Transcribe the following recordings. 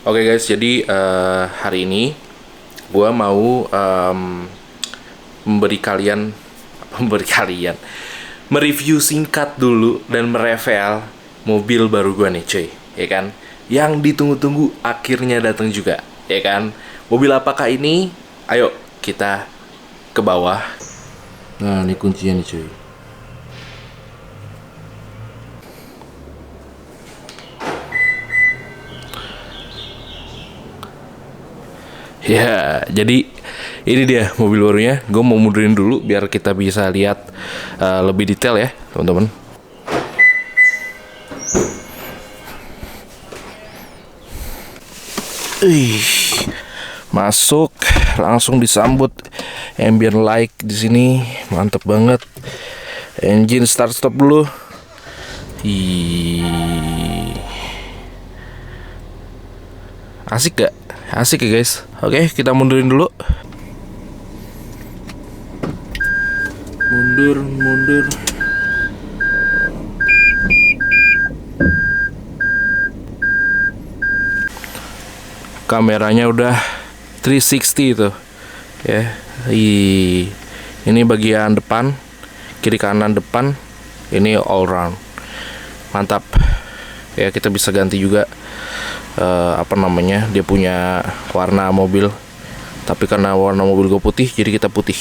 Oke guys, jadi hari ini gue mau memberi kalian mereview singkat dulu dan merevel mobil baru gue nih cuy, ya kan? Yang ditunggu-tunggu akhirnya datang juga, ya kan? Mobil apakah ini? Ayo kita ke bawah. Nah, ini kuncinya nih cuy. Ya, jadi ini dia mobil barunya. Gue mau mundurin dulu biar kita bisa lihat lebih detail ya, teman-teman. Masuk, langsung disambut ambient light di sini, mantep banget. Engine start stop dulu. Asik gak? Asik ya guys. Oke, kita mundurin dulu. Mundur. Kameranya udah 360 itu. Ya. Ini bagian depan, kiri kanan depan. Ini all round. Mantap. Ya, kita bisa ganti juga dia punya warna mobil, tapi karena warna mobil gue putih jadi kita putih.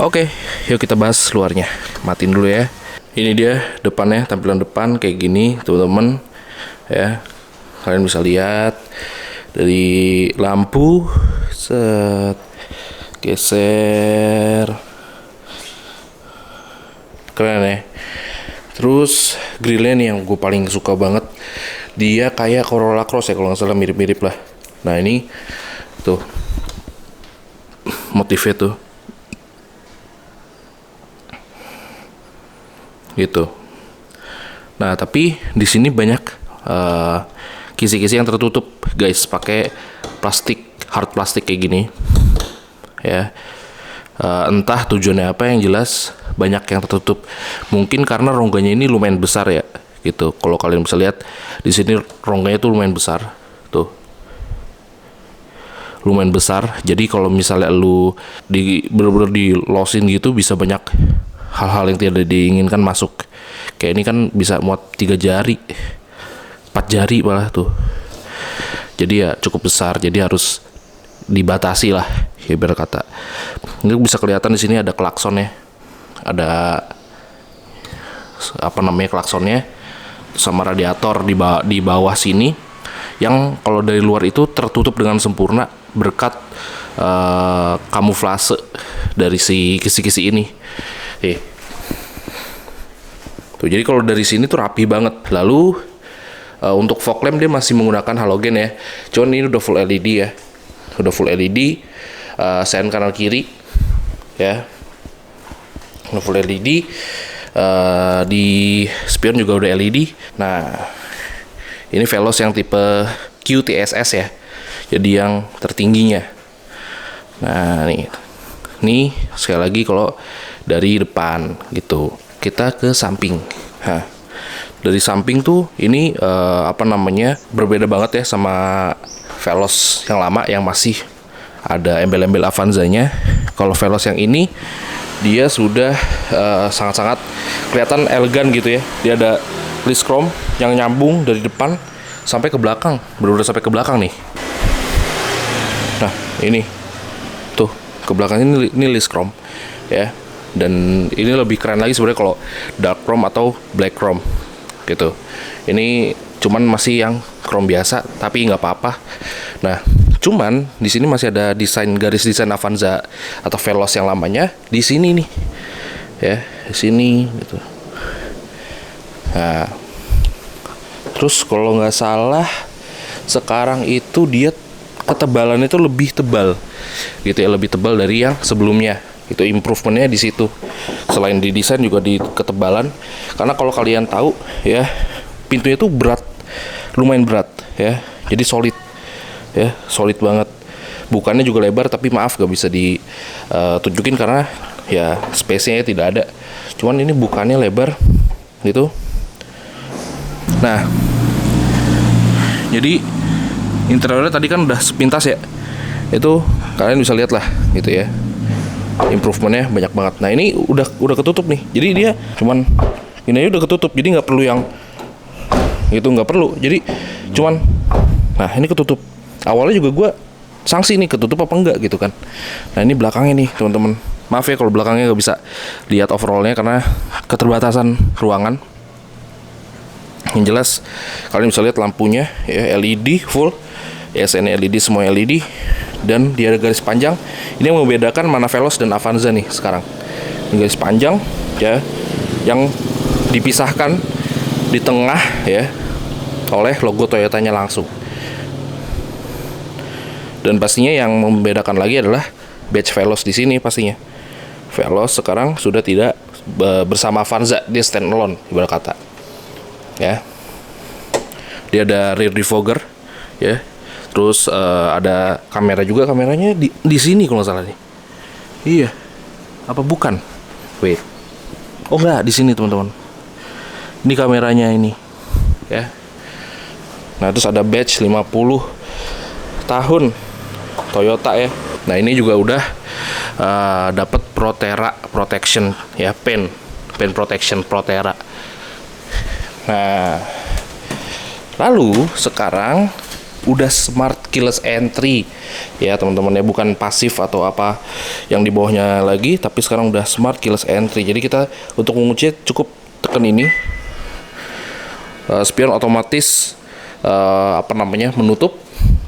Oke, yuk kita bahas luarnya. Matiin dulu ya. Ini dia depannya, tampilan depan kayak gini teman-teman ya. Kalian bisa lihat dari lampu, set, geser, keren ya. Terus grillnya nih yang gue paling suka banget. Dia kayak Corolla Cross ya kalau nggak salah, mirip-mirip lah. Nah ini tuh motifnya tuh gitu. Nah tapi di sini banyak kisi-kisi yang tertutup guys, pakai plastik, hard plastik kayak gini ya. Entah tujuannya apa, yang jelas banyak yang tertutup. Mungkin karena rongganya ini lumayan besar ya gitu. Kalau kalian bisa lihat di sini rongganya tuh lumayan besar tuh, lumayan besar. Jadi kalau misalnya lu bener-bener di losin gitu, bisa banyak hal-hal yang tidak diinginkan masuk. Kayak ini kan bisa muat 3 jari, 4 jari malah tuh. Jadi ya cukup besar, jadi harus dibatasi lah ya biar kata. Ini bisa kelihatan di sini ada klaksonnya, ada klaksonnya sama radiator di bawah sini, yang kalau dari luar itu tertutup dengan sempurna berkat kamuflase dari si kisi-kisi ini. Tuh, jadi kalau dari sini tuh rapi banget. Lalu untuk fog lamp dia masih menggunakan halogen ya. Cuman ini udah full LED ya. Udah full LED, sen kanan kiri ya. Udah full LED. Di spion juga udah LED. Nah, ini Veloz yang tipe QTSS ya. Jadi yang tertingginya. Nah, nih sekali lagi kalau dari depan gitu. Kita ke samping. Nah, dari samping tuh ini berbeda banget ya sama Veloz yang lama yang masih ada embel-embel Avanza-nya. Kalau Veloz yang ini dia sudah sangat-sangat kelihatan elegan gitu ya. Dia ada list chrome yang nyambung dari depan sampai ke belakang, benar-benar sampai ke belakang nih. Nah ini tuh ke belakang ini list chrome ya. Dan ini lebih keren lagi sebenarnya kalau dark chrome atau black chrome gitu. Ini cuman masih yang chrome biasa, tapi nggak apa-apa. Nah, cuman di sini masih ada garis desain Avanza atau Veloz yang lamanya di sini nih, ya di sini gitu. Nah, terus kalau nggak salah sekarang itu dia ketebalannya itu lebih tebal, gitu ya, lebih tebal dari yang sebelumnya. Itu improvementnya di situ. Selain di desain juga di ketebalan. Karena kalau kalian tahu ya, pintunya itu berat, lumayan berat ya. Jadi solid. Ya, solid banget. Bukannya juga lebar, tapi maaf gak bisa ditunjukin karena ya space-nya tidak ada. Cuman ini bukannya lebar gitu. Nah, jadi Interiornya tadi kan udah sepintas ya. Itu kalian bisa lihat lah gitu ya. Improvementnya banyak banget. Nah ini udah ketutup nih. Jadi dia cuman ini aja udah ketutup. Jadi nggak perlu yang itu, nggak perlu. Jadi cuman nah ini ketutup. Awalnya juga gue sanksi nih ketutup apa enggak gitu kan. Nah ini belakangnya nih teman-teman. Maaf ya kalau belakangnya nggak bisa lihat overallnya karena keterbatasan ruangan. Yang jelas kalian bisa lihat lampunya ya, LED full, ESN LED, semua LED, dan dia ada garis panjang. Ini yang membedakan mana Veloz dan Avanza nih sekarang. Ini garis panjang ya, yang dipisahkan di tengah ya oleh logo Toyotanya langsung. Dan pastinya yang membedakan lagi adalah badge Veloz di sini pastinya. Veloz sekarang sudah tidak bersama Avanza, dia stand alone ibarat kata. Ya. Dia ada rear defogger ya. Terus ada kamera juga, kameranya di sini kalau nggak salah nih. Iya. Apa bukan? Wait. Oh enggak, di sini teman-teman. Ini kameranya ini. Ya. Nah, terus ada badge 50 tahun Toyota ya. Nah, ini juga udah dapat Protera protection ya, pen protection Protera. Nah, lalu sekarang udah smart keyless entry ya teman-teman ya, bukan pasif atau apa yang di bawahnya lagi, tapi sekarang udah smart keyless entry. Jadi kita untuk mengunci cukup tekan ini, spion otomatis menutup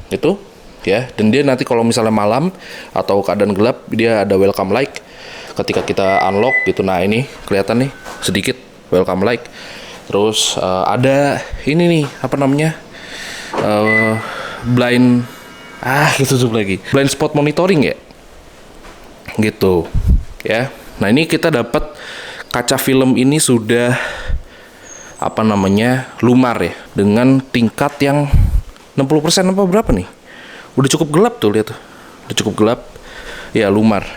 itu ya, dan dia nanti kalau misalnya malam atau keadaan gelap dia ada welcome light ketika kita unlock gitu. Nah ini kelihatan nih sedikit welcome light. Terus ada ini nih blind blind spot monitoring ya gitu ya. Nah ini kita dapat kaca film ini sudah lumar ya, dengan tingkat yang 60% apa berapa nih, udah cukup gelap tuh, lihat tuh, udah cukup gelap ya, lumar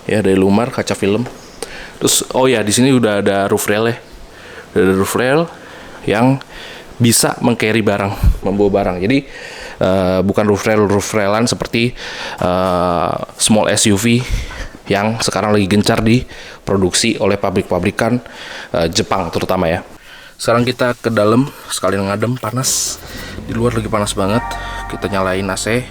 ya, dari lumar kaca film. Terus oh ya, di sini udah ada roof rail ya, udah ada roof rail yang bisa meng-carry barang, membawa barang. Jadi bukan roof railan seperti small SUV yang sekarang lagi gencar diproduksi oleh pabrik-pabrikan Jepang terutama ya. Sekarang kita ke dalam sekalian ngadem, panas. Di luar lagi panas banget. Kita nyalain AC.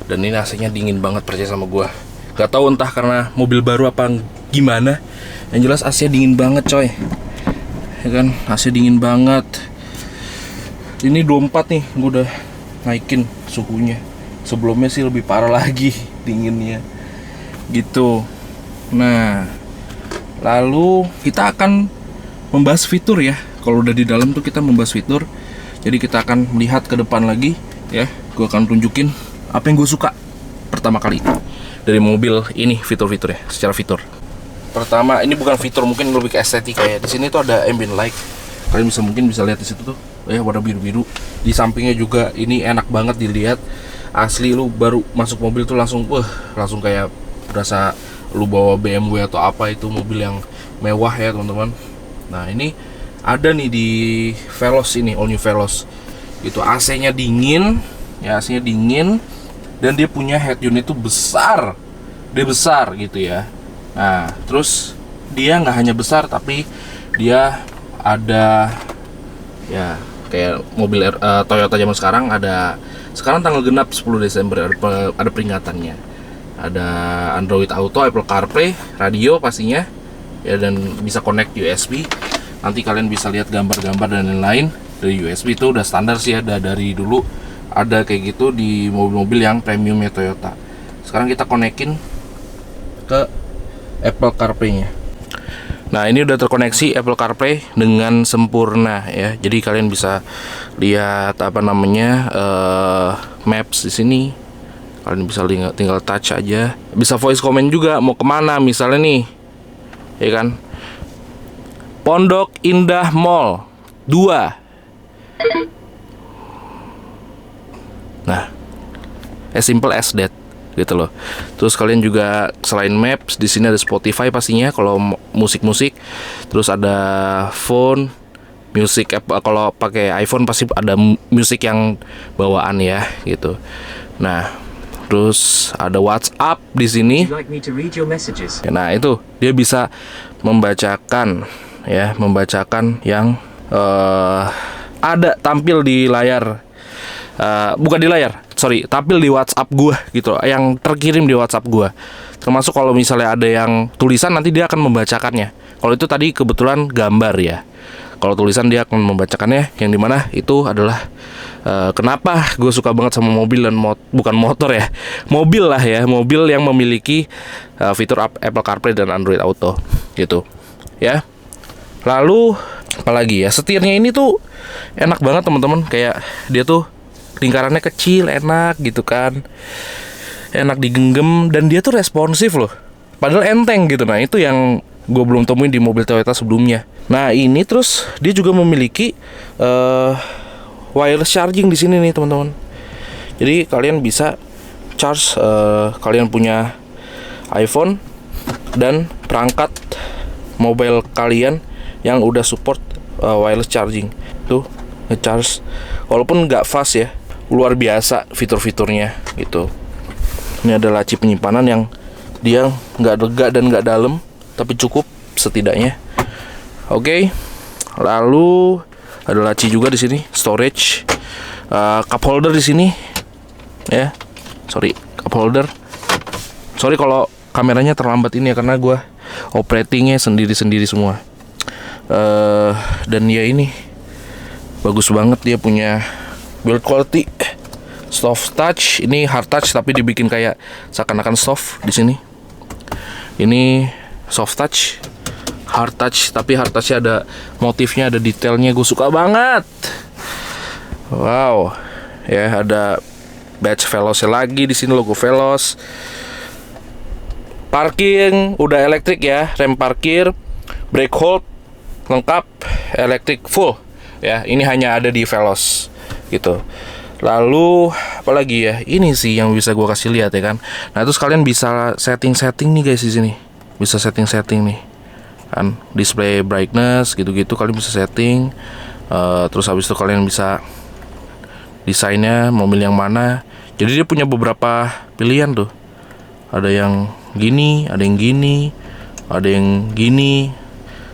Dan ini AC-nya dingin banget, percaya sama gua. Gak tahu entah karena mobil baru apa gimana. Yang jelas AC-nya dingin banget, coy. Ya kan, AC dingin banget. Ini 24 nih, gua udah naikin suhunya. Sebelumnya sih lebih parah lagi dinginnya. Gitu. Nah, lalu kita akan membahas fitur ya. Kalau udah di dalam tuh kita membahas fitur. Jadi kita akan melihat ke depan lagi ya. Gue akan tunjukin apa yang gue suka pertama kali dari mobil ini, fitur-fiturnya secara fitur. Pertama, ini bukan fitur, mungkin lebih ke estetika ya. Di sini tuh ada ambient light. Kalian mungkin bisa lihat di situ tuh ya, warna biru-biru. Di sampingnya juga ini enak banget dilihat. Asli lu baru masuk mobil tuh langsung kayak berasa lu bawa BMW atau apa, itu mobil yang mewah ya teman-teman. Nah ini ada nih di Veloz ini, all new Veloz. Itu AC-nya dingin, ya AC-nya dingin, dan dia punya head unit tuh besar, dia besar gitu ya. Nah terus dia nggak hanya besar, tapi dia ada ya kayak mobil Toyota zaman sekarang. Ada sekarang tanggal genap 10 Desember ada peringatannya. Ada Android Auto, Apple CarPlay, radio pastinya ya, dan bisa connect USB. Nanti kalian bisa lihat gambar-gambar dan lain-lain dari USB. Itu udah standar sih, ada dari dulu ada kayak gitu di mobil-mobil yang premium ya Toyota. Sekarang kita konekin ke Apple CarPlay-nya. Nah ini udah terkoneksi Apple CarPlay dengan sempurna ya. Jadi kalian bisa lihat maps di sini. Kalian bisa tinggal touch aja. Bisa voice comment juga, mau kemana misalnya nih, ya kan? Pondok Indah Mall 2. Nah, as simple as that gitu loh. Terus kalian juga selain maps di sini ada Spotify pastinya kalau musik-musik. Terus ada phone Music app, kalau pakai iPhone pasti ada musik yang bawaan ya gitu. Nah, terus ada WhatsApp di sini. Nah, itu dia bisa membacakan ya, membacakan yang ada tampil di layar. Bukan di layar, sorry, tampil di WhatsApp gua gitu, yang terkirim di WhatsApp gua. Termasuk kalau misalnya ada yang tulisan, nanti dia akan membacakannya. Kalau itu tadi kebetulan gambar ya. Kalau tulisan dia akan membacakannya, yang dimana itu adalah kenapa gue suka banget sama mobil dan bukan motor ya, mobil lah ya, mobil yang memiliki fitur Apple CarPlay dan Android Auto gitu ya. Lalu apalagi ya, setirnya ini tuh enak banget teman-teman, kayak dia tuh lingkarannya kecil, enak gitu kan, enak digenggam, dan dia tuh responsif loh, padahal enteng gitu. Nah, itu yang gue belum temuin di mobil Toyota sebelumnya. Nah, ini terus dia juga memiliki wireless charging di sini nih teman-teman. Jadi kalian bisa charge kalian punya iPhone dan perangkat mobile kalian yang udah support wireless charging. Tuh, nge-charge walaupun nggak fast ya, luar biasa fitur-fiturnya gitu. Ini ada laci penyimpanan yang dia nggak lega dan nggak dalam, tapi cukup setidaknya. Oke. Lalu ada laci juga di sini, storage, cup holder di sini. Ya, cup holder. Sorry kalau kameranya terlambat ini ya, karena gue operatingnya sendiri-sendiri semua. Dan ya ini bagus banget, dia punya build quality, soft touch. Ini hard touch tapi dibikin kayak seakan-akan soft di sini. Ini soft touch, hard touch, tapi hard touchnya ada motifnya, ada detailnya, gue suka banget. Wow, ya ada badge Velosnya lagi di sini, logo Velos. Parking udah elektrik ya, rem parkir, brake hold lengkap, elektrik full. Ya, ini hanya ada di Velos gitu. Lalu apalagi ya, ini sih yang bisa gue kasih lihat ya kan. Nah, terus kalian bisa setting nih guys di sini. Bisa setting nih kan, display brightness gitu-gitu kalian bisa setting. Terus habis itu kalian bisa desainnya mau milih yang mana. Jadi dia punya beberapa pilihan tuh. Ada yang gini, ada yang gini, ada yang gini.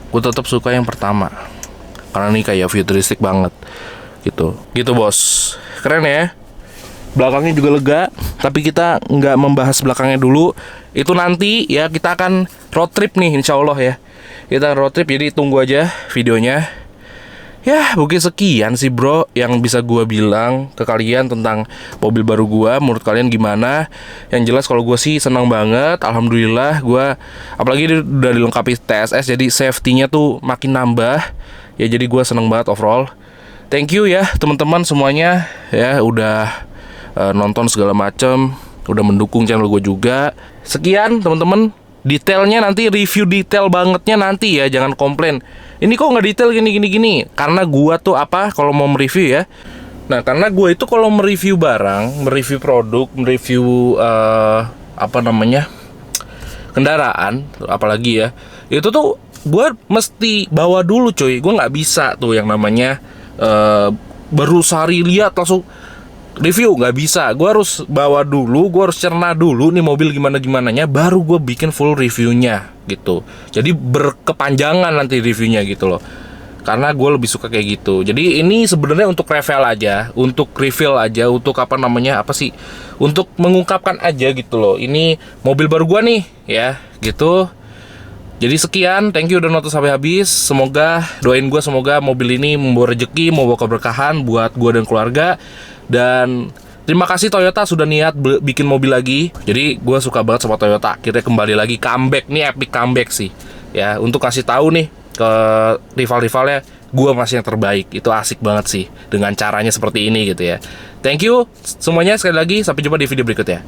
Gue tetap suka yang pertama karena ini kayak futuristik banget gitu bos. Keren ya. Belakangnya juga lega, tapi kita nggak membahas belakangnya dulu. Itu nanti ya, kita akan road trip nih insya Allah ya. Kita road trip, jadi tunggu aja videonya. Ya, mungkin sekian sih bro yang bisa gua bilang ke kalian tentang mobil baru gua. Menurut kalian gimana? Yang jelas kalau gua sih senang banget, alhamdulillah. Gua apalagi udah dilengkapi TSS, jadi safety-nya tuh makin nambah. Ya, jadi gua senang banget overall. Thank you ya teman-teman semuanya ya, udah nonton segala macam, udah mendukung channel gue juga. Sekian teman-teman, detailnya nanti, review detail bangetnya nanti ya, jangan komplain ini kok nggak detail gini. Karena gue tuh kalau mau mereview ya, nah karena gue itu kalau mereview barang, mereview produk, mereview kendaraan apalagi ya, itu tuh gue mesti bawa dulu coy. Gue nggak bisa tuh yang namanya baru sehari lihat langsung review, nggak bisa. Gue harus bawa dulu, gue harus cerna dulu nih mobil gimananya, baru gue bikin full reviewnya gitu. Jadi berkepanjangan nanti reviewnya gitu loh, karena gue lebih suka kayak gitu. Jadi ini sebenarnya untuk review aja, untuk review aja, untuk untuk mengungkapkan aja gitu loh. Ini mobil baru gue nih ya gitu. Jadi sekian, thank you udah nonton sampai habis. Semoga, doain gue semoga mobil ini membawa rezeki, membawa keberkahan buat gue dan keluarga. Dan terima kasih Toyota sudah niat bikin mobil lagi. Jadi gue suka banget sama Toyota, akhirnya kembali lagi comeback. Nih epic comeback sih ya, untuk kasih tahu nih ke rival-rivalnya, gue masih yang terbaik. Itu asik banget sih dengan caranya seperti ini gitu ya. Thank you semuanya sekali lagi, sampai jumpa di video berikutnya.